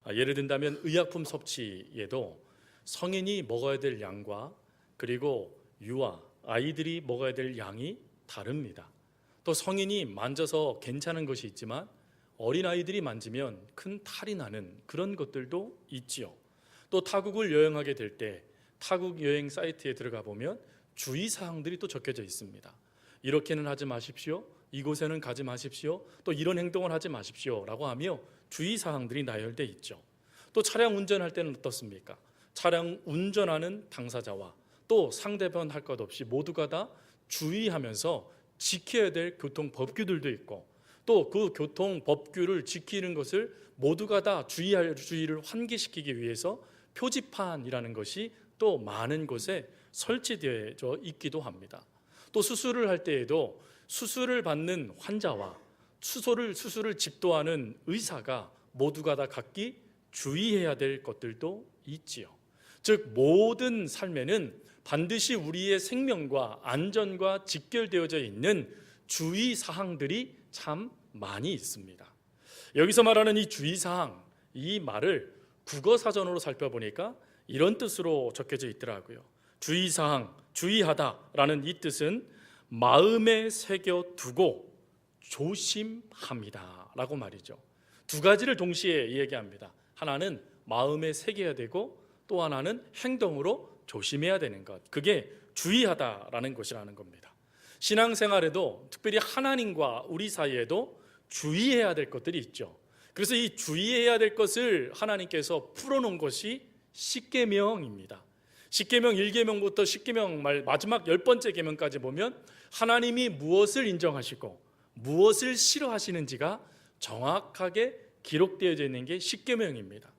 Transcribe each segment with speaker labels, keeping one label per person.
Speaker 1: 예를 든다면 의약품 섭취에도 성인이 먹어야 될 양과 그리고 유아, 아이들이 먹어야 될 양이 다릅니다. 또 성인이 만져서 괜찮은 것이 있지만 어린아이들이 만지면 큰 탈이 나는 그런 것들도 있지요. 또 타국을 여행하게 될 때 타국 여행 사이트에 들어가 보면 주의사항들이 또 적혀져 있습니다. 이렇게는 하지 마십시오, 이곳에는 가지 마십시오, 또 이런 행동을 하지 마십시오 라고 하며 주의사항들이 나열되어 있죠. 또 차량 운전할 때는 어떻습니까? 차량 운전하는 당사자와 또 상대방 할 것 없이 모두가 다 주의하면서 지켜야 될 교통법규들도 있고, 또 그 교통법규를 지키는 것을 모두가 다 주의할 주의를 환기시키기 위해서 표지판이라는 것이 또 많은 곳에 설치되어 있기도 합니다. 또 수술을 할 때에도 수술을 받는 환자와 수술을 집도하는 의사가 모두가 다 각기 주의해야 될 것들도 있지요. 즉 모든 삶에는 반드시 우리의 생명과 안전과 직결되어져 있는 주의사항들이 참 많이 있습니다. 여기서 말하는 이 주의사항, 이 말을 국어사전으로 살펴보니까 이런 뜻으로 적혀져 있더라고요. 주의사항, 주의하다라는 이 뜻은 마음에 새겨두고 조심합니다 라고 말이죠. 두 가지를 동시에 이야기합니다. 하나는 마음에 새겨야 되고 또 하나는 행동으로 조심해야 되는 것, 그게 주의하다라는 것이라는 겁니다. 신앙생활에도 특별히 하나님과 우리 사이에도 주의해야 될 것들이 있죠. 그래서 이 주의해야 될 것을 하나님께서 풀어놓은 것이 십계명입니다. 십계명 1계명부터 십계명 마지막 10번째 계명까지 보면 하나님이 무엇을 인정하시고 무엇을 싫어하시는지가 정확하게 기록되어져 있는 게 십계명입니다.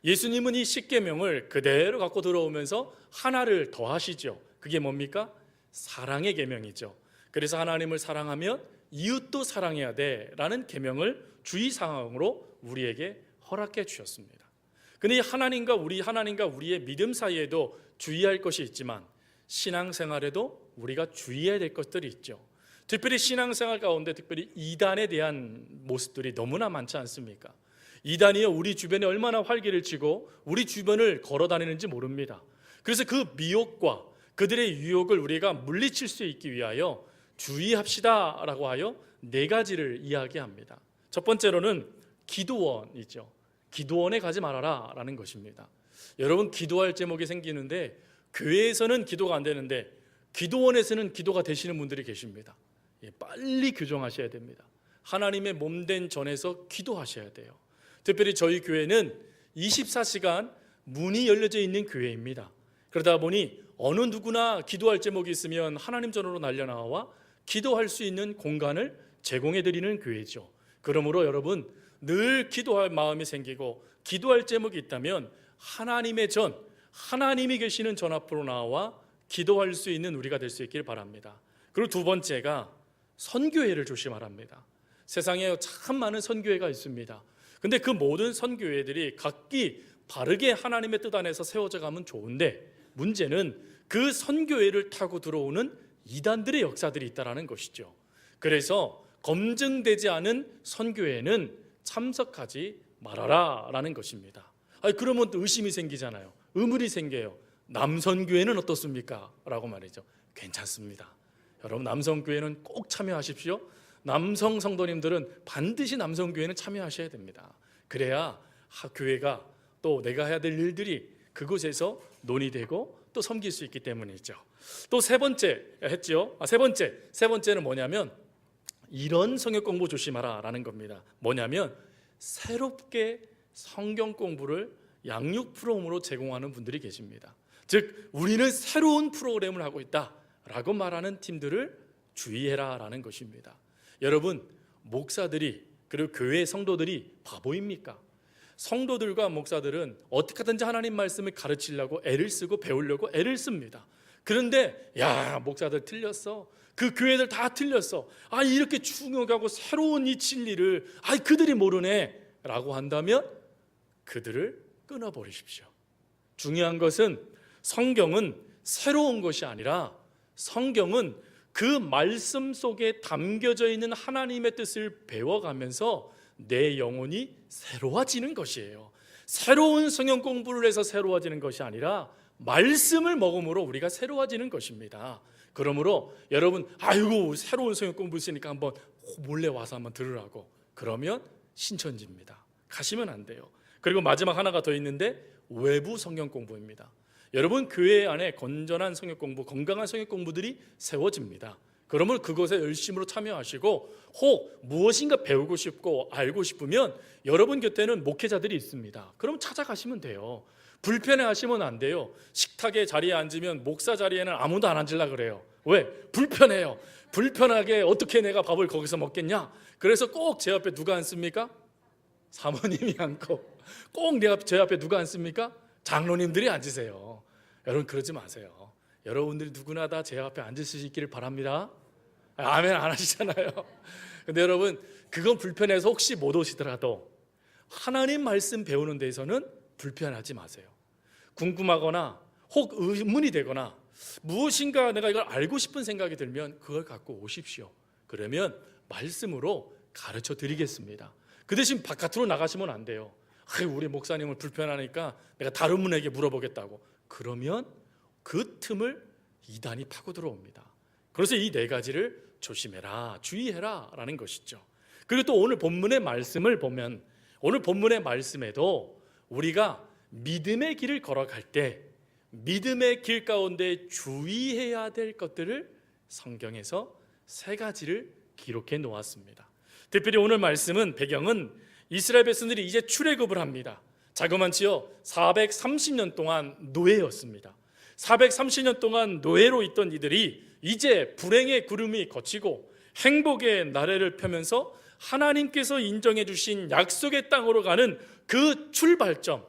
Speaker 1: 예수님은 이 십계명을 그대로 갖고 들어오면서 하나를 더하시죠. 그게 뭡니까? 사랑의 계명이죠. 그래서 하나님을 사랑하면 이웃도 사랑해야 돼라는 계명을 주의사항으로 우리에게 허락해 주셨습니다. 근데 하나님과 우리의 믿음 사이에도 주의할 것이 있지만 신앙생활에도 우리가 주의해야 될 것들이 있죠. 특별히 신앙생활 가운데 특별히 이단에 대한 모습들이 너무나 많지 않습니까? 이단이요, 우리 주변에 얼마나 활기를 치고 우리 주변을 걸어다니는지 모릅니다. 그래서 그 미혹과 그들의 유혹을 우리가 물리칠 수 있기 위하여 주의합시다 라고 하여 4가지를 이야기합니다. 첫 번째로는 기도원이죠. 기도원에 가지 말아라 라는 것입니다. 여러분, 기도할 제목이 생기는데 교회에서는 기도가 안 되는데 기도원에서는 기도가 되시는 분들이 계십니다. 빨리 교정하셔야 됩니다. 하나님의 몸된 전에서 기도하셔야 돼요. 특별히 저희 교회는 24시간 문이 열려져 있는 교회입니다. 그러다 보니 어느 누구나 기도할 제목이 있으면 하나님 전으로 날려나와 기도할 수 있는 공간을 제공해 드리는 교회죠. 그러므로 여러분, 늘 기도할 마음이 생기고 기도할 제목이 있다면 하나님의 전, 하나님이 계시는 전 앞으로 나와 기도할 수 있는 우리가 될 수 있길 바랍니다. 그리고 두 번째가 선교회를 조심하랍니다. 세상에 참 많은 선교회가 있습니다. 근데 그 모든 선교회들이 각기 바르게 하나님의 뜻 안에서 세워져 가면 좋은데 문제는 그 선교회를 타고 들어오는 이단들의 역사들이 있다는 것이죠. 그래서 검증되지 않은 선교회는 참석하지 말아라 라는 것입니다. 그러면 또 의심이 생기잖아요. 의문이 생겨요. 남선교회는 어떻습니까? 라고 말이죠. 괜찮습니다. 여러분, 남성교회는 꼭 참여하십시오. 남성 성도님들은 반드시 남성교회는 참여하셔야 됩니다. 그래야 교회가 또 내가 해야 될 일들이 그곳에서 논의되고 또 섬길 수 있기 때문이죠. 또 세 번째 했죠. 세 번째는 뭐냐면 이런 성역 공부 조심하라 라는 겁니다. 뭐냐면 새롭게 성경 공부를 양육 프로그램으로 제공하는 분들이 계십니다. 즉 우리는 새로운 프로그램을 하고 있다 라고 말하는 팀들을 주의해라 라는 것입니다. 여러분, 목사들이 그리고 교회 성도들이 바보입니까? 성도들과 목사들은 어떻게 하든지 하나님 말씀을 가르치려고 애를 쓰고 배우려고 애를 씁니다. 그런데 야, 목사들 틀렸어, 그 교회들 다 틀렸어, 이렇게 중요하고 새로운 이 진리를 그들이 모르네 라고 한다면 그들을 끊어버리십시오. 중요한 것은 성경은 새로운 것이 아니라 성경은 그 말씀 속에 담겨져 있는 하나님의 뜻을 배워가면서 내 영혼이 새로워지는 것이에요. 새로운 성경 공부를 해서 새로워지는 것이 아니라 말씀을 먹음으로 우리가 새로워지는 것입니다. 그러므로 여러분, 아이고 새로운 성경 공부 있으니까 한번 몰래 와서 한번 들으라고 그러면 신천지입니다. 가시면 안 돼요. 그리고 마지막 하나가 더 있는데 외부 성경 공부입니다. 여러분, 교회 안에 건전한 성경 공부, 건강한 성경 공부들이 세워집니다. 그러면 그것에 열심으로 참여하시고, 혹 무엇인가 배우고 싶고 알고 싶으면 여러분 곁에는 목회자들이 있습니다. 그럼 찾아가시면 돼요. 불편해하시면 안 돼요. 식탁에 자리에 앉으면 목사 자리에는 아무도 안 앉으려고 그래요. 왜? 불편해요. 불편하게 어떻게 내가 밥을 거기서 먹겠냐? 그래서 꼭 제 앞에 누가 앉습니까? 사모님이 앉고, 꼭 제 앞에 누가 앉습니까? 장로님들이 앉으세요. 여러분, 그러지 마세요. 여러분들이 누구나 다 제 앞에 앉을 수 있기를 바랍니다. 아멘 안 하시잖아요. 근데 여러분, 그건 불편해서 혹시 못 오시더라도 하나님 말씀 배우는 데에서는 불편하지 마세요. 궁금하거나 혹 의문이 되거나 무엇인가 내가 이걸 알고 싶은 생각이 들면 그걸 갖고 오십시오. 그러면 말씀으로 가르쳐 드리겠습니다. 그 대신 바깥으로 나가시면 안 돼요. 우리 목사님을 불편하니까 내가 다른 분에게 물어보겠다고. 그러면 그 틈을 이단이 파고 들어옵니다. 그래서 이 네 가지를 조심해라, 주의해라 라는 것이죠. 그리고 또 오늘 본문의 말씀을 보면, 오늘 본문의 말씀에도 우리가 믿음의 길을 걸어갈 때 믿음의 길 가운데 주의해야 될 것들을 성경에서 세 가지를 기록해 놓았습니다. 특별히 오늘 말씀은 배경은 이스라엘 백성들이 이제 출애굽을 합니다. 자그만치요 430년 동안 노예였습니다. 430년 동안 노예로 있던 이들이 이제 불행의 구름이 걷히고 행복의 나래를 펴면서 하나님께서 인정해 주신 약속의 땅으로 가는 그 출발점에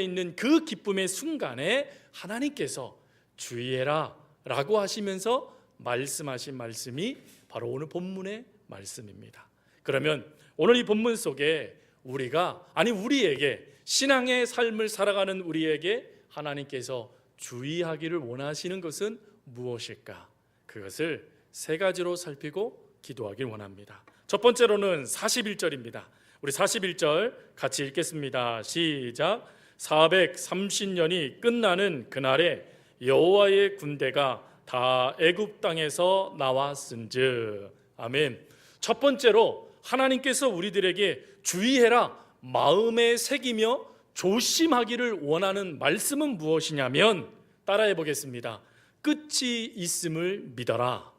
Speaker 1: 있는 그 기쁨의 순간에 하나님께서 주의해라 라고 하시면서 말씀하신 말씀이 바로 오늘 본문의 말씀입니다. 그러면 오늘 이 본문 속에 우리에게 신앙의 삶을 살아가는 우리에게 하나님께서 주의하기를 원하시는 것은 무엇일까? 그것을 세 가지로 살피고 기도하길 원합니다. 첫 번째로는 41절입니다. 우리 41절 같이 읽겠습니다. 시작. 430년이 끝나는 그날에 여호와의 군대가 다 애굽 땅에서 나왔은즉. 아멘. 첫 번째로 하나님께서 우리들에게 주의해라, 마음에 새기며 조심하기를 원하는 말씀은 무엇이냐면, 따라해 보겠습니다. 끝이 있음을 믿어라.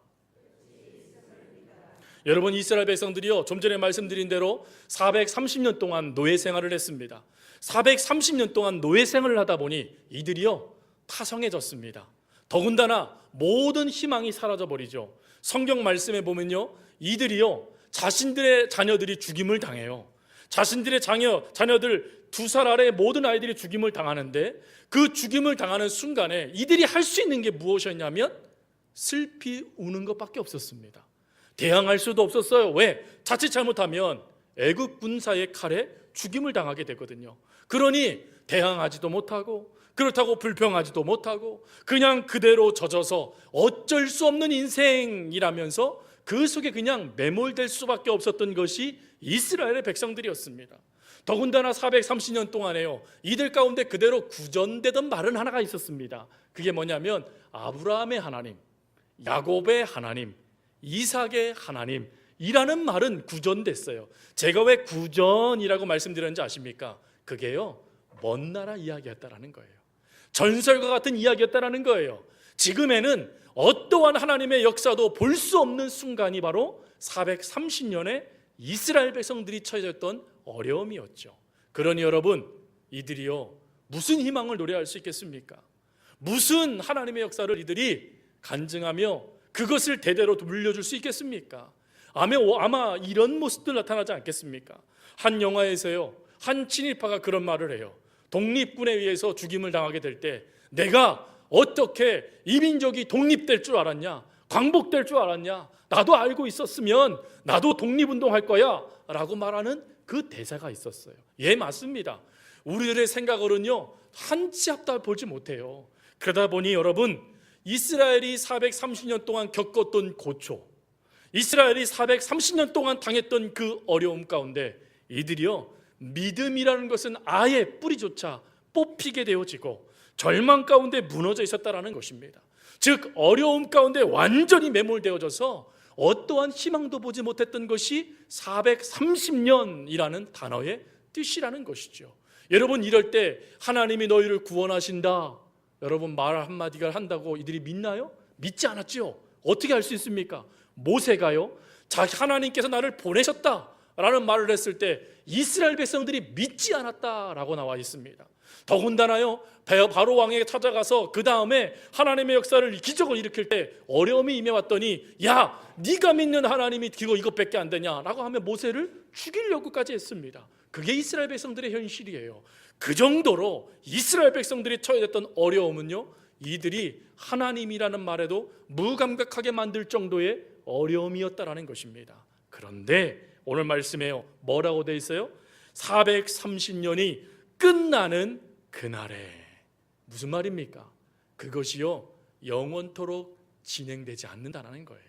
Speaker 1: 여러분, 이스라엘 백성들이요, 좀 전에 말씀드린 대로 430년 동안 노예 생활을 했습니다. 430년 동안 노예 생활을 하다 보니 이들이요 타성해졌습니다. 더군다나 모든 희망이 사라져버리죠. 성경 말씀에 보면요, 이들이요 자신들의 자녀들이 죽임을 당해요. 자신들의 자녀들 2살 아래 모든 아이들이 죽임을 당하는데, 그 죽임을 당하는 순간에 이들이 할 수 있는 게 무엇이었냐면 슬피 우는 것밖에 없었습니다. 대항할 수도 없었어요. 왜? 자칫 잘못하면 애국 군사의 칼에 죽임을 당하게 되거든요. 그러니 대항하지도 못하고, 그렇다고 불평하지도 못하고, 그냥 그대로 젖어서 어쩔 수 없는 인생이라면서 그 속에 그냥 매몰될 수밖에 없었던 것이 이스라엘의 백성들이었습니다. 더군다나 430년 동안에요, 이들 가운데 그대로 구전되던 말은 하나가 있었습니다. 그게 뭐냐면 아브라함의 하나님, 야곱의 하나님, 이삭의 하나님이라는 말은 구전됐어요. 제가 왜 구전이라고 말씀드렸는지 아십니까? 그게요 먼 나라 이야기였다라는 거예요. 전설과 같은 이야기였다라는 거예요. 지금에는 어떠한 하나님의 역사도 볼 수 없는 순간이 바로 430년의 이스라엘 백성들이 처해졌던 어려움이었죠. 그러니 여러분, 이들이요 무슨 희망을 노래할 수 있겠습니까? 무슨 하나님의 역사를 이들이 간증하며 그것을 대대로 물려줄 수 있겠습니까? 아마 이런 모습들 나타나지 않겠습니까? 한 영화에서요 한 친일파가 그런 말을 해요. 독립군에 의해서 죽임을 당하게 될 때 내가 어떻게 이 민족이 독립될 줄 알았냐, 광복될 줄 알았냐, 나도 알고 있었으면 나도 독립운동할 거야 라고 말하는 그 대사가 있었어요. 예, 맞습니다. 우리들의 생각으로는요 한 치 앞도 보지 못해요. 그러다 보니 여러분, 이스라엘이 430년 동안 겪었던 고초, 이스라엘이 430년 동안 당했던 그 어려움 가운데 이들이요 믿음이라는 것은 아예 뿌리조차 뽑히게 되어지고 절망 가운데 무너져 있었다라는 것입니다. 즉 어려움 가운데 완전히 매몰되어져서 어떠한 희망도 보지 못했던 것이 430년이라는 단어의 뜻이라는 것이죠. 여러분, 이럴 때 하나님이 너희를 구원하신다, 여러분 말 한마디가 한다고 이들이 믿나요? 믿지 않았죠. 어떻게 할 수 있습니까? 모세가요, 하나님께서 나를 보내셨다라는 말을 했을 때 이스라엘 백성들이 믿지 않았다라고 나와 있습니다. 더군다나요, 바로 왕에게 찾아가서 그 다음에 하나님의 역사를, 기적을 일으킬 때 어려움이 임해왔더니 야, 네가 믿는 하나님이 이것밖에 안 되냐라고 하며 모세를 죽이려고까지 했습니다. 그게 이스라엘 백성들의 현실이에요. 그 정도로 이스라엘 백성들이 처해졌던 어려움은요, 이들이 하나님이라는 말에도 무감각하게 만들 정도의 어려움이었다라는 것입니다. 그런데 오늘 말씀에요, 뭐라고 돼 있어요? 430년이 끝나는 그날에. 무슨 말입니까? 그것이요, 영원토록 진행되지 않는다는 거예요.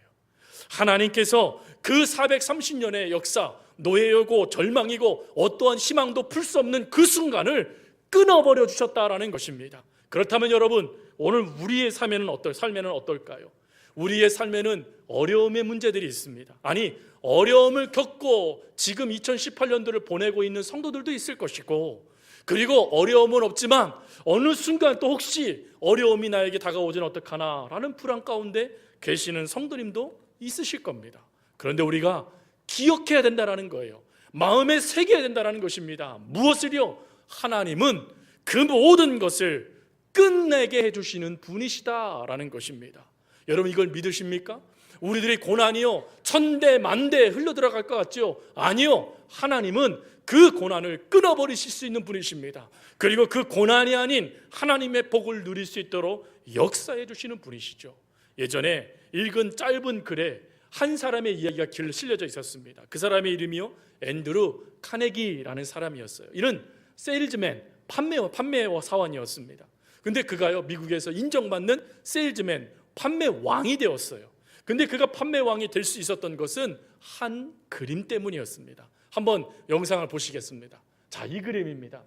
Speaker 1: 하나님께서 그 430년의 역사, 노예이고 절망이고 어떠한 희망도 풀 수 없는 그 순간을 끊어버려 주셨다라는 것입니다. 그렇다면 여러분, 오늘 우리의 삶에는 어떨까요? 우리의 삶에는 어려움의 문제들이 있습니다. 아니, 어려움을 겪고 지금 2018년도를 보내고 있는 성도들도 있을 것이고, 그리고 어려움은 없지만 어느 순간 또 혹시 어려움이 나에게 다가오지는 어떡하나 라는 불안 가운데 계시는 성도님도 있으실 겁니다. 그런데 우리가 기억해야 된다는 거예요. 마음에 새겨야 된다는 것입니다. 무엇을요? 하나님은 그 모든 것을 끝내게 해주시는 분이시다라는 것입니다. 여러분, 이걸 믿으십니까? 우리들의 고난이요, 천대 만대 흘러들어갈 것 같죠? 아니요, 하나님은 그 고난을 끊어버리실 수 있는 분이십니다. 그리고 그 고난이 아닌 하나님의 복을 누릴 수 있도록 역사해 주시는 분이시죠. 예전에 읽은 짧은 글에 한 사람의 이야기가 실려져 있었습니다. 그 사람의 이름이요, 앤드루 카네기라는 사람이었어요. 이는 세일즈맨, 판매와 사원이었습니다. 근데 그가요, 미국에서 인정받는 세일즈맨, 판매왕이 되었어요. 근데 그가 판매왕이 될 수 있었던 것은 한 그림 때문이었습니다. 한번 영상을 보시겠습니다. 자, 이 그림입니다.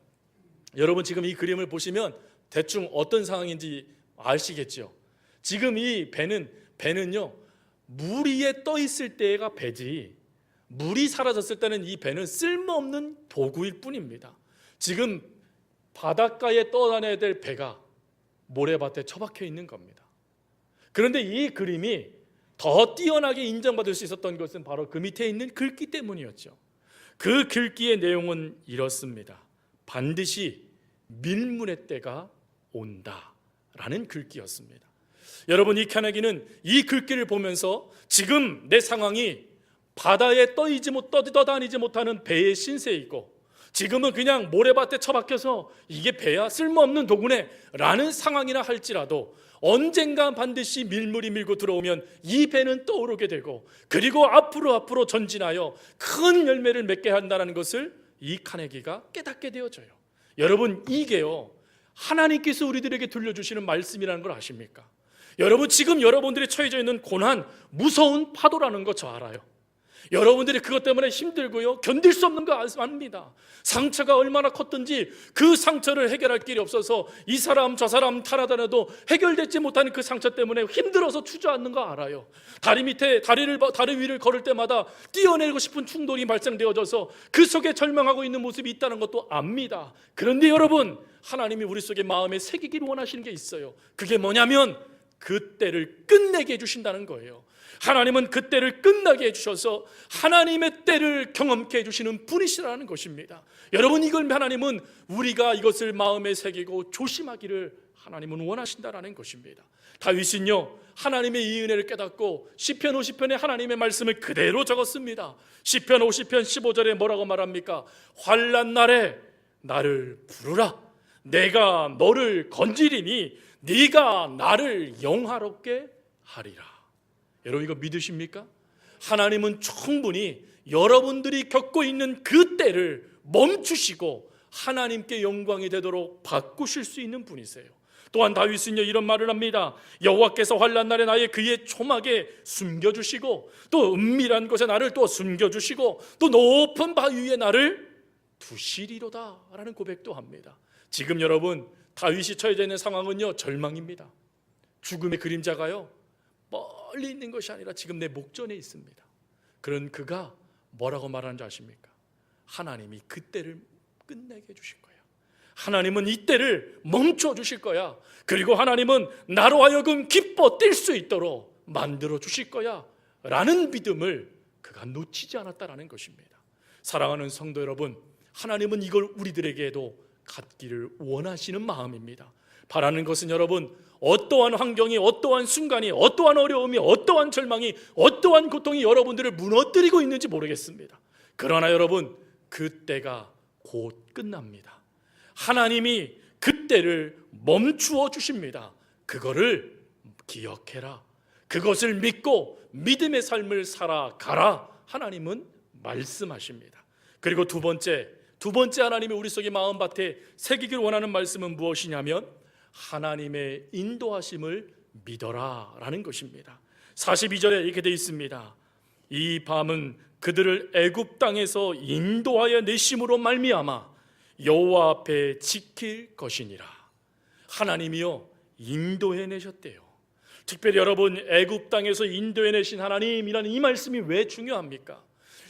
Speaker 1: 여러분, 지금 이 그림을 보시면 대충 어떤 상황인지 아시겠죠? 지금 이 배는요, 물 위에 떠 있을 때가 배지, 물이 사라졌을 때는 이 배는 쓸모없는 도구일 뿐입니다. 지금 바닷가에 떠다녀야 될 배가 모래밭에 처박혀 있는 겁니다. 그런데 이 그림이 더 뛰어나게 인정받을 수 있었던 것은 바로 그 밑에 있는 글귀 때문이었죠. 그 글귀의 내용은 이렇습니다. 반드시 밀문의 때가 온다라는 글귀였습니다. 여러분, 이 카네기는 이 글귀를 보면서 지금 내 상황이 바다에 떠다니지 못하는 배의 신세이고, 지금은 그냥 모래밭에 처박혀서 이게 배야, 쓸모없는 도구네 라는 상황이라 할지라도 언젠가 반드시 밀물이 밀고 들어오면 이 배는 떠오르게 되고, 그리고 앞으로 전진하여 큰 열매를 맺게 한다는 것을 이 카네기가 깨닫게 되어져요. 여러분, 이게요, 하나님께서 우리들에게 들려주시는 말씀이라는 걸 아십니까? 여러분, 지금 여러분들이 처해져 있는 고난, 무서운 파도라는 거 저 알아요. 여러분들이 그것 때문에 힘들고요, 견딜 수 없는 거 압니다. 상처가 얼마나 컸든지 그 상처를 해결할 길이 없어서 이 사람 저 사람 타나다녀도 해결되지 못하는 그 상처 때문에 힘들어서 주저앉는 거 알아요. 다리 위를 걸을 때마다 뛰어내리고 싶은 충동이 발생되어져서 그 속에 절망하고 있는 모습이 있다는 것도 압니다. 그런데 여러분, 하나님이 우리 속에 마음에 새기기를 원하시는 게 있어요. 그게 뭐냐면 그 때를 끝내게 해주신다는 거예요. 하나님은 그 때를 끝나게 해주셔서 하나님의 때를 경험케 해주시는 분이시라는 것입니다. 여러분, 이걸 하나님은 우리가 이것을 마음에 새기고 조심하기를 하나님은 원하신다라는 것입니다. 다윗은요, 하나님의 이 은혜를 깨닫고 시편 50편에 하나님의 말씀을 그대로 적었습니다. 시편 50편 15절에 뭐라고 말합니까? 환난 날에 나를 부르라, 내가 너를 건지리니 네가 나를 영화롭게 하리라. 여러분, 이거 믿으십니까? 하나님은 충분히 여러분들이 겪고 있는 그 때를 멈추시고 하나님께 영광이 되도록 바꾸실 수 있는 분이세요. 또한 다윗은요, 이런 말을 합니다. 여호와께서 환난 날에 나의 그의 초막에 숨겨주시고 또 은밀한 곳에 나를 또 숨겨주시고 또 높은 바위 위에 나를 두시리로다라는 고백도 합니다. 지금 여러분 다윗이 처해져 있는 상황은요 절망입니다. 죽음의 그림자가요 멀리 있는 것이 아니라 지금 내 목전에 있습니다. 그런 그가 뭐라고 말하는 줄 아십니까? 하나님이 그때를 끝내게 해주실 거야. 하나님은 이때를 멈춰 주실 거야. 그리고 하나님은 나로 하여금 기뻐 뛸 수 있도록 만들어 주실 거야 라는 믿음을 그가 놓치지 않았다라는 것입니다. 사랑하는 성도 여러분, 하나님은 이걸 우리들에게도 갖기를 원하시는 마음입니다. 바라는 것은 여러분, 어떠한 환경이, 어떠한 순간이, 어떠한 어려움이, 어떠한 절망이, 어떠한 고통이 여러분들을 무너뜨리고 있는지 모르겠습니다. 그러나 여러분, 그때가 곧 끝납니다. 하나님이 그때를 멈추어 주십니다. 그거를 기억해라. 그것을 믿고 믿음의 삶을 살아가라. 하나님은 말씀하십니다. 그리고 두 번째 하나님이 우리 속의 마음밭에 새기길 원하는 말씀은 무엇이냐면 하나님의 인도하심을 믿어라 라는 것입니다. 42절에 이렇게 되어 있습니다. 이 밤은 그들을 애굽 땅에서 인도하여 내심으로 말미암아 여호와 앞에 지킬 것이니라. 하나님이요 인도해 내셨대요. 특별히 여러분, 애굽 땅에서 인도해 내신 하나님이라는 이 말씀이 왜 중요합니까?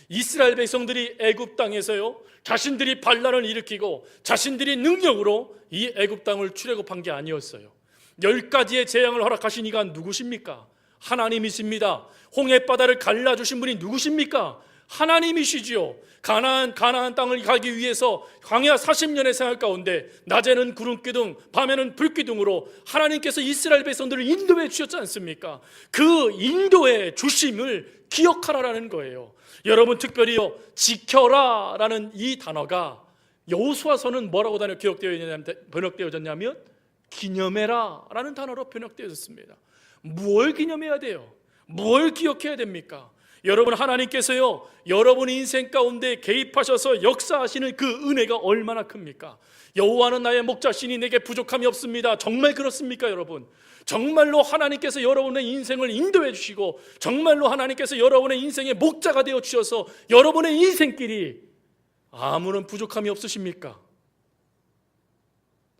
Speaker 1: 이스라엘 백성들이 애굽 땅에서요 자신들이 반란을 일으키고 자신들이 능력으로 이 애굽 땅을 출애굽한 게 아니었어요. 10가지의 재앙을 허락하신 이가 누구십니까? 하나님이십니다. 홍해바다를 갈라주신 분이 누구십니까? 하나님이시지요. 가나안 땅을 가기 위해서 광야 40년의 생활 가운데 낮에는 구름기둥, 밤에는 불기둥으로 하나님께서 이스라엘 백성들을 인도해 주셨지 않습니까? 그 인도해 주심을 기억하라라는 거예요. 여러분, 특별히요 지켜라라는 이 단어가 여호수아서는 뭐라고 번역되어졌냐면 기념해라라는 단어로 번역되어졌습니다. 무엇을 기념해야 돼요? 무엇을 기억해야 됩니까? 여러분, 하나님께서요 여러분 인생 가운데 개입하셔서 역사하시는 그 은혜가 얼마나 큽니까? 여호와는 나의 목자시니 내게 부족함이 없습니다. 정말 그렇습니까 여러분? 정말로 하나님께서 여러분의 인생을 인도해 주시고 정말로 하나님께서 여러분의 인생의 목자가 되어 주셔서 여러분의 인생길이 아무런 부족함이 없으십니까?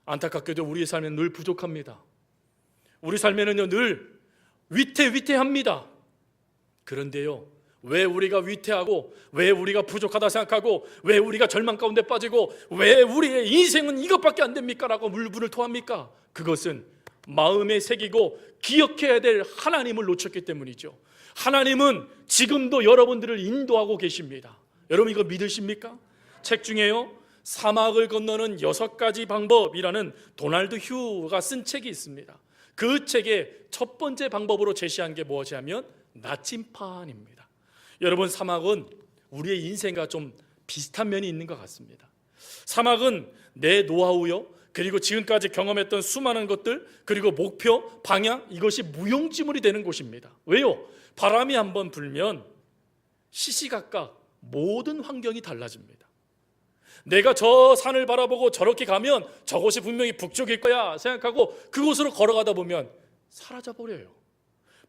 Speaker 1: 안타깝게도 우리의 삶은 늘 부족합니다. 우리 삶에는요 늘 위태합니다. 그런데요 왜 우리가 위태하고 왜 우리가 부족하다 생각하고 왜 우리가 절망 가운데 빠지고 왜 우리의 인생은 이것밖에 안 됩니까? 라고 물분을 토합니까? 그것은 마음에 새기고 기억해야 될 하나님을 놓쳤기 때문이죠. 하나님은 지금도 여러분들을 인도하고 계십니다. 여러분 이거 믿으십니까? 책 중에요 사막을 건너는 6가지 방법이라는 도널드 휴가 쓴 책이 있습니다. 그 책의 첫 번째 방법으로 제시한 게 무엇이냐면 나침판입니다. 여러분, 사막은 우리의 인생과 좀 비슷한 면이 있는 것 같습니다. 사막은 내 노하우요 그리고 지금까지 경험했던 수많은 것들 그리고 목표, 방향 이것이 무용지물이 되는 곳입니다. 왜요? 바람이 한번 불면 시시각각 모든 환경이 달라집니다. 내가 저 산을 바라보고 저렇게 가면 저곳이 분명히 북쪽일 거야 생각하고 그곳으로 걸어가다 보면 사라져버려요.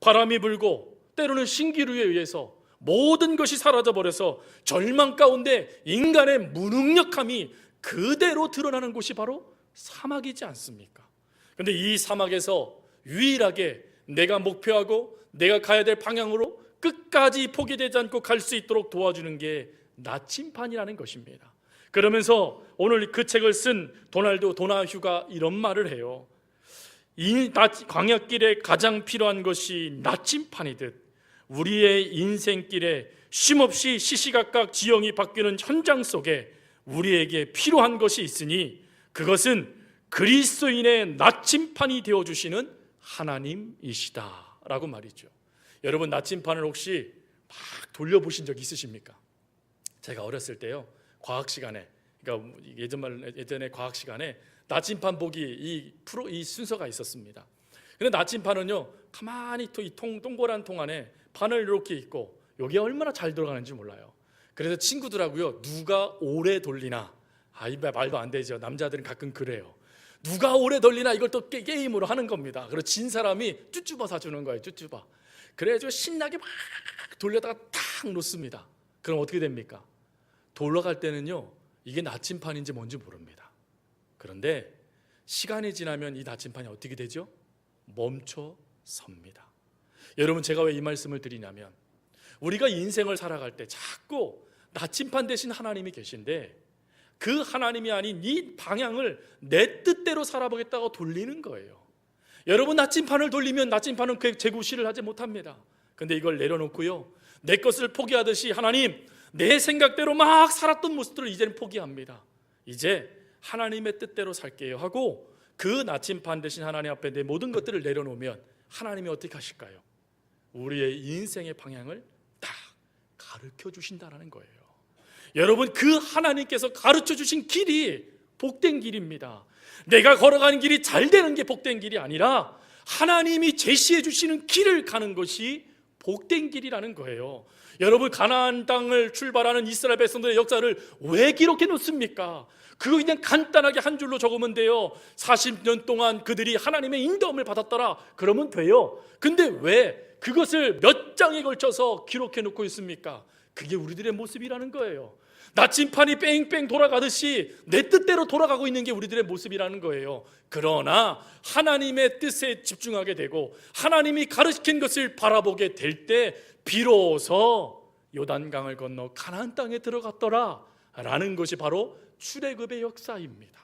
Speaker 1: 바람이 불고 때로는 신기루에 의해서 모든 것이 사라져버려서 절망 가운데 인간의 무능력함이 그대로 드러나는 곳이 바로 사막이지 않습니까? 그런데 이 사막에서 유일하게 내가 목표하고 내가 가야 될 방향으로 끝까지 포기되지 않고 갈 수 있도록 도와주는 게 나침판이라는 것입니다. 그러면서 오늘 그 책을 쓴 도나휴가 이런 말을 해요. 이 광야길에 가장 필요한 것이 나침판이듯 우리의 인생길에 쉼없이 시시각각 지형이 바뀌는 현장 속에 우리에게 필요한 것이 있으니 그것은 그리스도인의 나침판이 되어주시는 하나님이시다 라고 말이죠. 여러분, 나침판을 혹시 막 돌려보신 적 있으십니까? 제가 어렸을 때요 과학 시간에, 그러니까 예전에 과학 시간에 나침판 보기 이 순서가 있었습니다. 근데 나침판은요 가만히 이 동그란 통 안에 판을 이렇게 있고 여기에 얼마나 잘 들어가는지 몰라요. 그래서 친구들하고요 누가 오래 돌리나, 이 말도 안 되죠. 남자들은 가끔 그래요. 누가 오래 돌리나 이걸 또 게임으로 하는 겁니다. 그래서 진 사람이 쭈쭈바 사주는 거예요. 쭈쭈바. 그래가지고 신나게 막 돌려다가 탁 놓습니다. 그럼 어떻게 됩니까? 돌아갈 때는요 이게 나침판인지 뭔지 모릅니다. 그런데 시간이 지나면 이 나침판이 어떻게 되죠? 멈춰 섭니다. 여러분, 제가 왜 이 말씀을 드리냐면, 우리가 인생을 살아갈 때 자꾸 나침판 대신 하나님이 계신데 그 하나님이 아닌 이 방향을 내 뜻대로 살아보겠다고 돌리는 거예요. 여러분, 나침판을 돌리면 나침판은 재구시를 하지 못합니다. 근데 이걸 내려놓고요, 내 것을 포기하듯이 하나님, 내 생각대로 막 살았던 모습들을 이제는 포기합니다. 이제 하나님의 뜻대로 살게요 하고 그 나침판 대신 하나님 앞에 내 모든 것들을 내려놓으면 하나님이 어떻게 하실까요? 우리의 인생의 방향을 딱 가르쳐 주신다는 거예요. 여러분, 그 하나님께서 가르쳐 주신 길이 복된 길입니다. 내가 걸어가는 길이 잘 되는 게 복된 길이 아니라 하나님이 제시해 주시는 길을 가는 것이 복된 길이라는 거예요. 여러분, 가나안 땅을 출발하는 이스라엘 백성들의 역사를 왜 기록해 놓습니까? 그거 그냥 간단하게 한 줄로 적으면 돼요. 40년 동안 그들이 하나님의 인도함을 받았더라, 그러면 돼요. 근데 왜 그것을 몇 장에 걸쳐서 기록해 놓고 있습니까? 그게 우리들의 모습이라는 거예요. 나침판이 뺑뺑 돌아가듯이 내 뜻대로 돌아가고 있는 게 우리들의 모습이라는 거예요. 그러나 하나님의 뜻에 집중하게 되고 하나님이 가르친 것을 바라보게 될 때 비로소 요단강을 건너 가나안 땅에 들어갔더라 라는 것이 바로 출애굽의 역사입니다.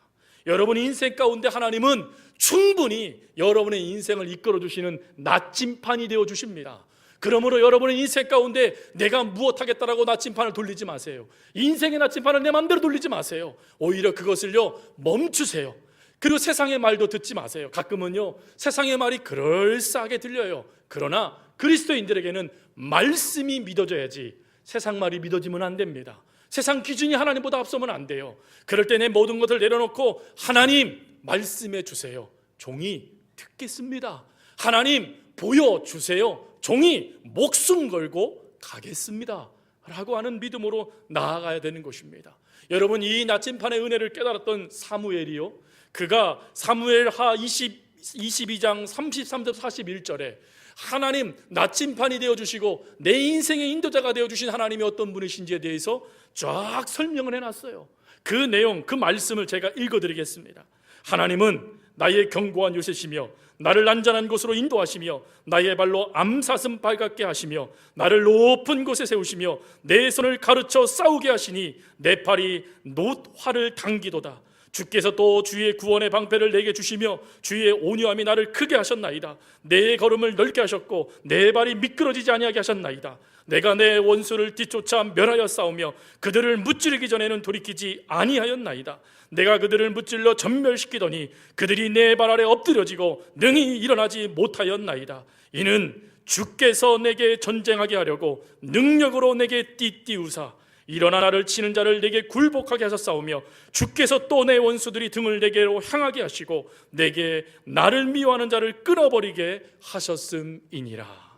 Speaker 1: 여러분, 인생 가운데 하나님은 충분히 여러분의 인생을 이끌어 주시는 나침판이 되어 주십니다. 그러므로 여러분의 인생 가운데 내가 무엇하겠다라고 나침판을 돌리지 마세요. 인생의 나침판을 내 마음대로 돌리지 마세요. 오히려 그것을요, 멈추세요. 그리고 세상의 말도 듣지 마세요. 가끔은요, 세상의 말이 그럴싸하게 들려요. 그러나 그리스도인들에게는 말씀이 믿어져야지 세상 말이 믿어지면 안 됩니다. 세상 기준이 하나님보다 앞서면 안 돼요. 그럴 때 내 모든 것을 내려놓고 하나님 말씀해 주세요. 종이 듣겠습니다. 하나님 보여주세요. 종이 목숨 걸고 가겠습니다 라고 하는 믿음으로 나아가야 되는 것입니다. 여러분, 이 나침판의 은혜를 깨달았던 사무엘이요, 그가 사무엘하 22장 33절 41절에 하나님 나침판이 되어주시고 내 인생의 인도자가 되어주신 하나님이 어떤 분이신지에 대해서 쫙 설명을 해놨어요. 그 내용, 그 말씀을 제가 읽어드리겠습니다. 하나님은 나의 견고한 요새시며 나를 안전한 곳으로 인도하시며 나의 발로 암사슴 발같게 하시며 나를 높은 곳에 세우시며 내 손을 가르쳐 싸우게 하시니 내 팔이 놋활을 당기도다. 주께서 또 주의 구원의 방패를 내게 주시며 주의 온유함이 나를 크게 하셨나이다. 내 걸음을 넓게 하셨고 내 발이 미끄러지지 아니하게 하셨나이다. 내가 내 원수를 뒤쫓아 멸하여 싸우며 그들을 무찌르기 전에는 돌이키지 아니하였나이다. 내가 그들을 무찔러 전멸시키더니 그들이 내 발 아래 엎드려지고 능히 일어나지 못하였나이다. 이는 주께서 내게 전쟁하게 하려고 능력으로 내게 띠띠우사 일어나 나를 치는 자를 내게 굴복하게 하셨사오며 주께서 또 내 원수들이 등을 내게로 향하게 하시고 내게 나를 미워하는 자를 끊어버리게 하셨음이니라.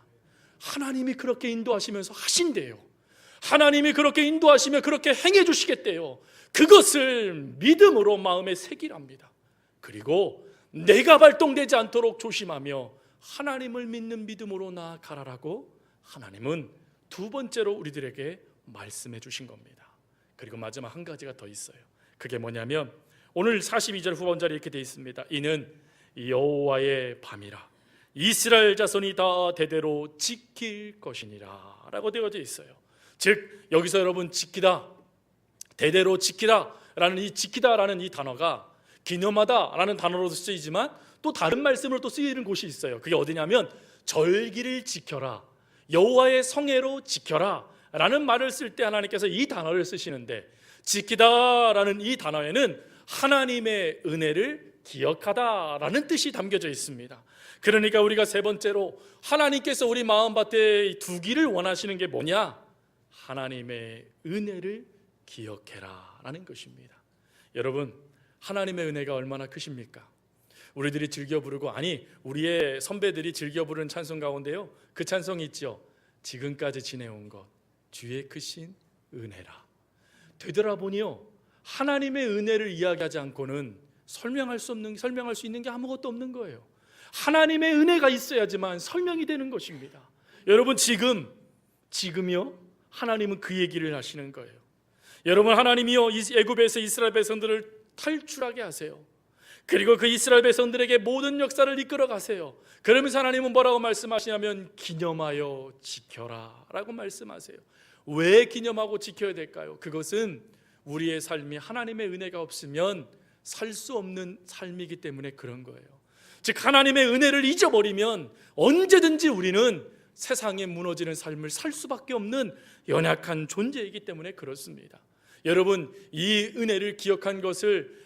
Speaker 1: 하나님이 그렇게 인도하시면서 하신대요. 하나님이 그렇게 인도하시며 그렇게 행해 주시겠대요. 그것을 믿음으로 마음에 새기랍니다. 그리고 내가 발동되지 않도록 조심하며 하나님을 믿는 믿음으로 나아가라라고 하나님은 두 번째로 우리들에게 말씀해 주신 겁니다. 그리고 마지막 한 가지가 더 있어요. 그게 뭐냐면 오늘 42절 후반절에 이렇게 되어 있습니다. 이는 여호와의 밤이라 이스라엘 자손이 다 대대로 지킬 것이니라 라고 되어져 있어요. 즉 여기서 여러분 지키다, 대대로 지키다 라는 이 지키다라는 이 단어가 기념하다 라는 단어로도 쓰이지만 또 다른 말씀으로 또 쓰이는 곳이 있어요. 그게 어디냐면 절기를 지켜라, 여호와의 성회로 지켜라 라는 말을 쓸 때 하나님께서 이 단어를 쓰시는데, 지키다라는 이 단어에는 하나님의 은혜를 기억하다라는 뜻이 담겨져 있습니다. 그러니까 우리가 세 번째로 하나님께서 우리 마음밭에 두기를 원하시는 게 뭐냐? 하나님의 은혜를 기억해라 라는 것입니다. 여러분, 하나님의 은혜가 얼마나 크십니까? 우리들이 즐겨 부르고, 아니 우리의 선배들이 즐겨 부르는 찬송 가운데요, 그 찬송이 있죠. 지금까지 지내온 것 주의 크신 은혜라. 되돌아보니요, 하나님의 은혜를 이야기하지 않고는 설명할 수 있는 게 아무것도 없는 거예요. 하나님의 은혜가 있어야지만 설명이 되는 것입니다. 여러분, 지금요 하나님은 그 얘기를 하시는 거예요. 여러분, 하나님이요 애굽에서 이스라엘 백성들을 탈출하게 하세요. 그리고 그 이스라엘 백성들에게 모든 역사를 이끌어 가세요. 그러면서 하나님은 뭐라고 말씀하시냐면 기념하여 지켜라 라고 말씀하세요. 왜 기념하고 지켜야 될까요? 그것은 우리의 삶이 하나님의 은혜가 없으면 살 수 없는 삶이기 때문에 그런 거예요. 즉 하나님의 은혜를 잊어버리면 언제든지 우리는 세상에 무너지는 삶을 살 수밖에 없는 연약한 존재이기 때문에 그렇습니다. 여러분, 이 은혜를 기억한 것을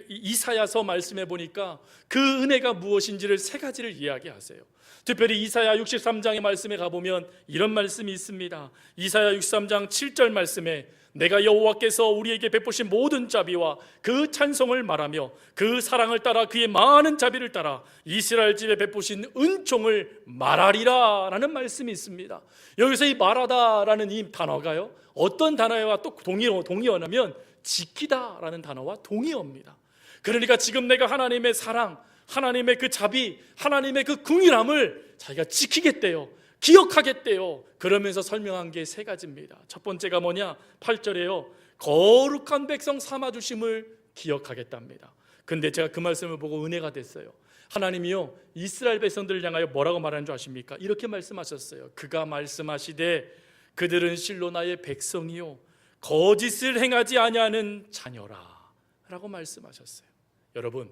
Speaker 1: 이사야서 말씀해 보니까 그 은혜가 무엇인지를 세 가지를 이야기하세요. 특별히 이사야 63장의 말씀에 가보면 이런 말씀이 있습니다. 이사야 63장 7절 말씀에 내가 여호와께서 우리에게 베푸신 모든 자비와 그 찬송을 말하며 그 사랑을 따라 그의 많은 자비를 따라 이스라엘 집에 베푸신 은총을 말하리라 라는 말씀이 있습니다. 여기서 이 말하다라는 이 단어가요, 어떤 단어와 또 동의어냐면 지키다 라는 단어와 동의어입니다. 그러니까 지금 내가 하나님의 사랑, 하나님의 그 자비, 하나님의 그 긍휼함을 자기가 지키겠대요, 기억하겠대요. 그러면서 설명한 게 세 가지입니다. 첫 번째가 뭐냐? 8절에요 거룩한 백성 삼아주심을 기억하겠답니다. 근데 제가 그 말씀을 보고 은혜가 됐어요. 하나님이요 이스라엘 백성들을 향하여 뭐라고 말하는 줄 아십니까? 이렇게 말씀하셨어요. 그가 말씀하시되 그들은 실로 나의 백성이요 거짓을 행하지 아니하는 자녀라 라고 말씀하셨어요. 여러분,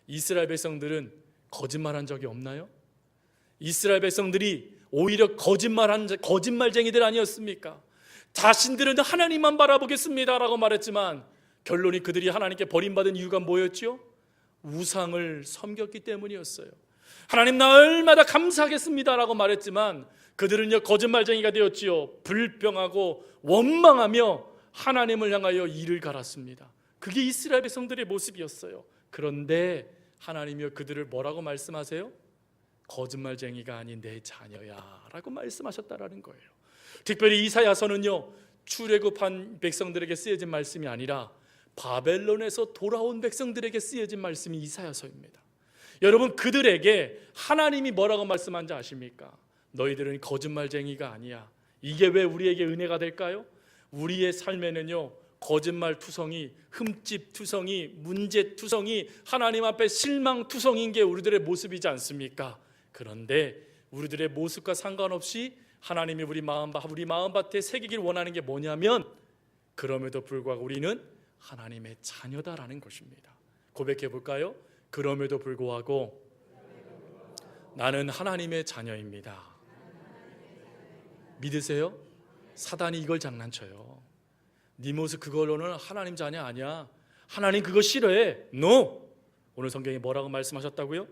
Speaker 1: 이스라엘 백성들은 거짓말한 적이 없나요? 이스라엘 백성들이 오히려 거짓말쟁이들 아니었습니까? 자신들은 하나님만 바라보겠습니다 라고 말했지만 결론이 그들이 하나님께 버림받은 이유가 뭐였죠? 우상을 섬겼기 때문이었어요. 하나님 날마다 감사하겠습니다 라고 말했지만 그들은요 거짓말쟁이가 되었지요. 불평하고 원망하며 하나님을 향하여 이를 갈았습니다. 그게 이스라엘 백성들의 모습이었어요. 그런데 하나님이요 그들을 뭐라고 말씀하세요? 거짓말쟁이가 아닌 내 자녀야 라고 말씀하셨다라는 거예요. 특별히 이사야서는요 출애굽한 백성들에게 쓰여진 말씀이 아니라 바벨론에서 돌아온 백성들에게 쓰여진 말씀이 이사야서입니다. 여러분, 그들에게 하나님이 뭐라고 말씀한지 아십니까? 너희들은 거짓말쟁이가 아니야. 이게 왜 우리에게 은혜가 될까요? 우리의 삶에는요 거짓말투성이, 흠집투성이, 문제투성이, 하나님 앞에 실망투성인 게 우리들의 모습이지 않습니까? 그런데 우리들의 모습과 상관없이 하나님이 우리 마음밭에 새기길 원하는 게 뭐냐면 그럼에도 불구하고 우리는 하나님의 자녀다라는 것입니다. 고백해 볼까요? 그럼에도 불구하고 나는 하나님의 자녀입니다. 믿으세요? 사단이 이걸 장난쳐요. 네 모습 그걸로는 하나님 자녀 아니야. 하나님 그거 싫어해. No! 오늘 성경에 뭐라고 말씀하셨다고요?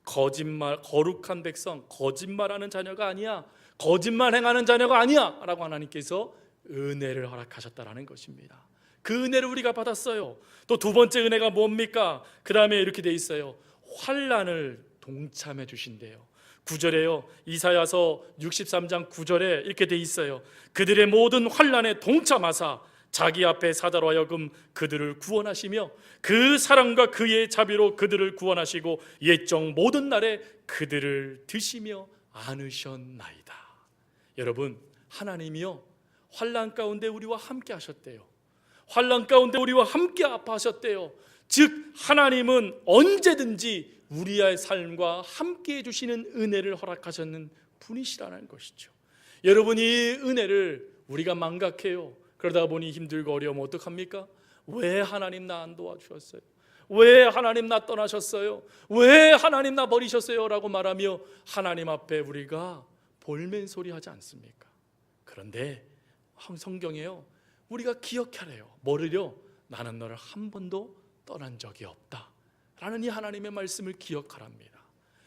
Speaker 1: 거룩한 백성, 거짓말하는 자녀가 아니야, 거짓말 행하는 자녀가 아니야 라고 하나님께서 은혜를 허락하셨다라는 것입니다. 그 은혜를 우리가 받았어요. 또 두 번째 은혜가 뭡니까? 그 다음에 이렇게 돼 있어요. 환난을 동참해 주신대요. 9절에요 이사야서 63장 9절에 이렇게 돼 있어요. 그들의 모든 환난에 동참하사 자기 앞에 사다로 하여금 그들을 구원하시며 그 사랑과 그의 자비로 그들을 구원하시고 옛적 모든 날에 그들을 드시며 안으셨나이다. 여러분, 하나님이요 환난 가운데 우리와 함께 하셨대요. 환난 가운데 우리와 함께 아파하셨대요. 즉 하나님은 언제든지 우리의 삶과 함께 해주시는 은혜를 허락하셨는 분이시라는 것이죠. 여러분, 이 은혜를 우리가 망각해요. 그러다 보니 힘들고 어려우면 어떡합니까? 왜 하나님 나 안 도와주셨어요? 왜 하나님 나 떠나셨어요? 왜 하나님 나 버리셨어요? 라고 말하며 하나님 앞에 우리가 볼멘소리 하지 않습니까? 그런데 성경에요 우리가 기억하래요. 뭐를요? 나는 너를 한 번도 떠난 적이 없다 라는 이 하나님의 말씀을 기억하랍니다.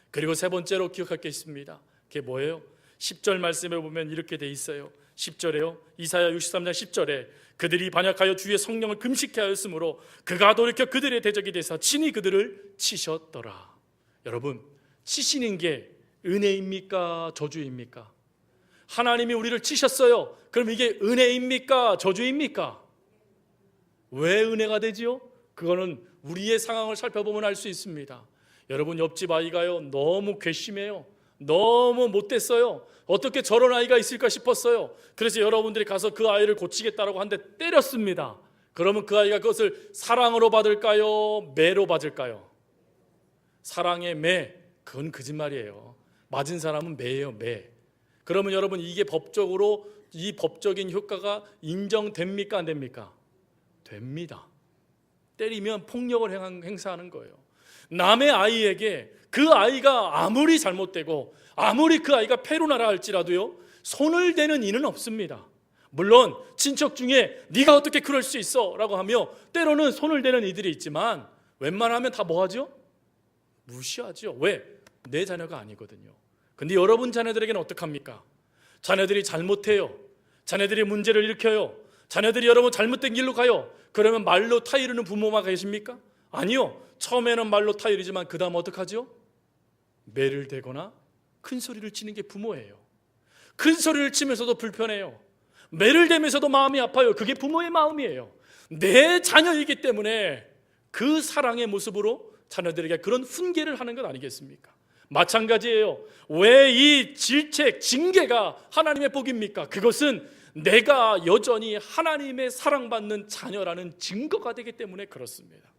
Speaker 1: 그리고 세 번째로 기억할 게 있습니다. 그게 뭐예요? 10절 말씀에 보면 이렇게 돼 있어요. 10절에요 이사야 63장 10절에 그들이 반역하여 주의 성령을 금식케 하였으므로 그가 돌이켜 그들의 대적이 되사 친히 그들을 치셨더라. 여러분, 치시는 게 은혜입니까? 저주입니까? 하나님이 우리를 치셨어요. 그럼 이게 은혜입니까? 저주입니까? 왜 은혜가 되지요? 그거는 우리의 상황을 살펴보면 알 수 있습니다. 여러분, 옆집 아이가요 너무 괘씸해요. 너무 못됐어요. 어떻게 저런 아이가 있을까 싶었어요. 그래서 여러분들이 가서 그 아이를 고치겠다라고 한 대 때렸습니다. 그러면 그 아이가 그것을 사랑으로 받을까요? 매로 받을까요? 사랑의 매, 그건 거짓말이에요. 맞은 사람은 매예요, 매. 그러면 여러분, 이게 법적으로 이 법적인 효과가 인정됩니까, 안 됩니까? 됩니다. 때리면 폭력을 행사하는 거예요. 남의 아이에게 그 아이가 아무리 잘못되고 아무리 그 아이가 페루나라 할지라도요, 손을 대는 이는 없습니다. 물론 친척 중에 네가 어떻게 그럴 수 있어 라고 하며 때로는 손을 대는 이들이 있지만 웬만하면 다 뭐하죠? 무시하죠. 왜? 내 자녀가 아니거든요. 근데 여러분 자녀들에게는 어떡합니까? 자녀들이 잘못해요. 자녀들이 문제를 일으켜요. 자녀들이 여러분 잘못된 길로 가요. 그러면 말로 타이르는 부모가 계십니까? 아니요. 처음에는 말로 타이르지만 그 다음 어떡하죠? 매를 대거나 큰 소리를 치는 게 부모예요. 큰 소리를 치면서도 불편해요. 매를 대면서도 마음이 아파요. 그게 부모의 마음이에요. 내 자녀이기 때문에 그 사랑의 모습으로 자녀들에게 그런 훈계를 하는 것 아니겠습니까? 마찬가지예요. 왜 이 질책, 징계가 하나님의 복입니까? 그것은 내가 여전히 하나님의 사랑받는 자녀라는 증거가 되기 때문에 그렇습니다.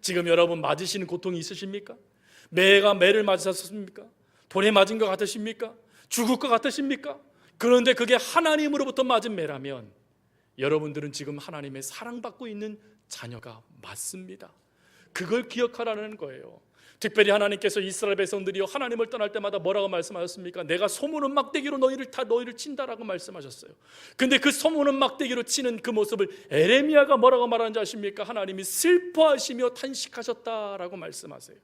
Speaker 1: 지금 여러분 맞으시는 고통이 있으십니까? 매가 매를 맞으셨습니까? 돌에 맞은 것 같으십니까? 죽을 것 같으십니까? 그런데 그게 하나님으로부터 맞은 매라면 여러분들은 지금 하나님의 사랑받고 있는 자녀가 맞습니다. 그걸 기억하라는 거예요. 특별히 하나님께서 이스라엘 백성들이 하나님을 떠날 때마다 뭐라고 말씀하셨습니까? 내가 소문은 막대기로 너희를 친다라고 말씀하셨어요. 근데 그 소문은 막대기로 치는 그 모습을 에레미야가 뭐라고 말하는지 아십니까? 하나님이 슬퍼하시며 탄식하셨다라고 말씀하세요.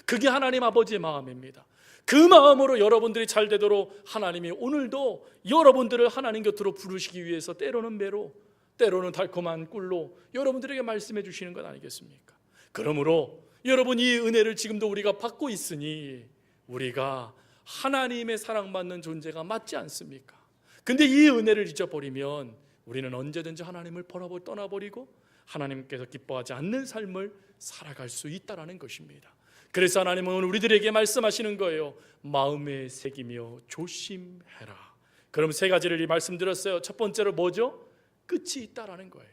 Speaker 1: 그게 하나님 아버지의 마음입니다. 그 마음으로 여러분들이 잘 되도록 하나님이 오늘도 여러분들을 하나님 곁으로 부르시기 위해서 때로는 매로, 때로는 달콤한 꿀로 여러분들에게 말씀해 주시는 것 아니겠습니까? 그러므로 여러분, 이 은혜를 지금도 우리가 받고 있으니 우리가 하나님의 사랑받는 존재가 맞지 않습니까? 근데 이 은혜를 잊어버리면 우리는 언제든지 하나님을 떠나버리고 하나님께서 기뻐하지 않는 삶을 살아갈 수 있다는 것입니다. 그래서 하나님은 우리들에게 말씀하시는 거예요. 마음에 새기며 조심해라. 그럼 세 가지를 말씀드렸어요. 첫 번째로 뭐죠? 끝이 있다라는 거예요.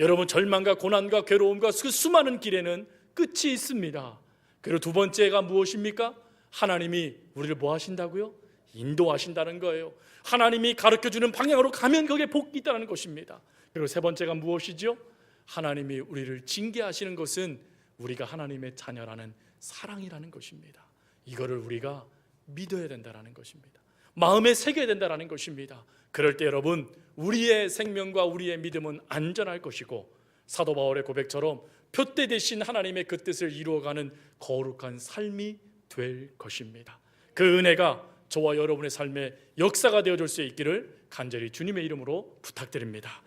Speaker 1: 여러분, 절망과 고난과 괴로움과 그 수많은 길에는 끝이 있습니다. 그리고 두 번째가 무엇입니까? 하나님이 우리를 뭐 하신다고요? 인도하신다는 거예요. 하나님이 가르쳐주는 방향으로 가면 거기에 복이 있다는 것입니다. 그리고 세 번째가 무엇이죠? 하나님이 우리를 징계하시는 것은 우리가 하나님의 자녀라는 사랑이라는 것입니다. 이거를 우리가 믿어야 된다는 것입니다. 마음에 새겨야 된다는 것입니다. 그럴 때 여러분, 우리의 생명과 우리의 믿음은 안전할 것이고 사도 바울의 고백처럼 표대 대신 하나님의 그 뜻을 이루어가는 거룩한 삶이 될 것입니다. 그 은혜가 저와 여러분의 삶의 역사가 되어줄 수 있기를 간절히 주님의 이름으로 부탁드립니다.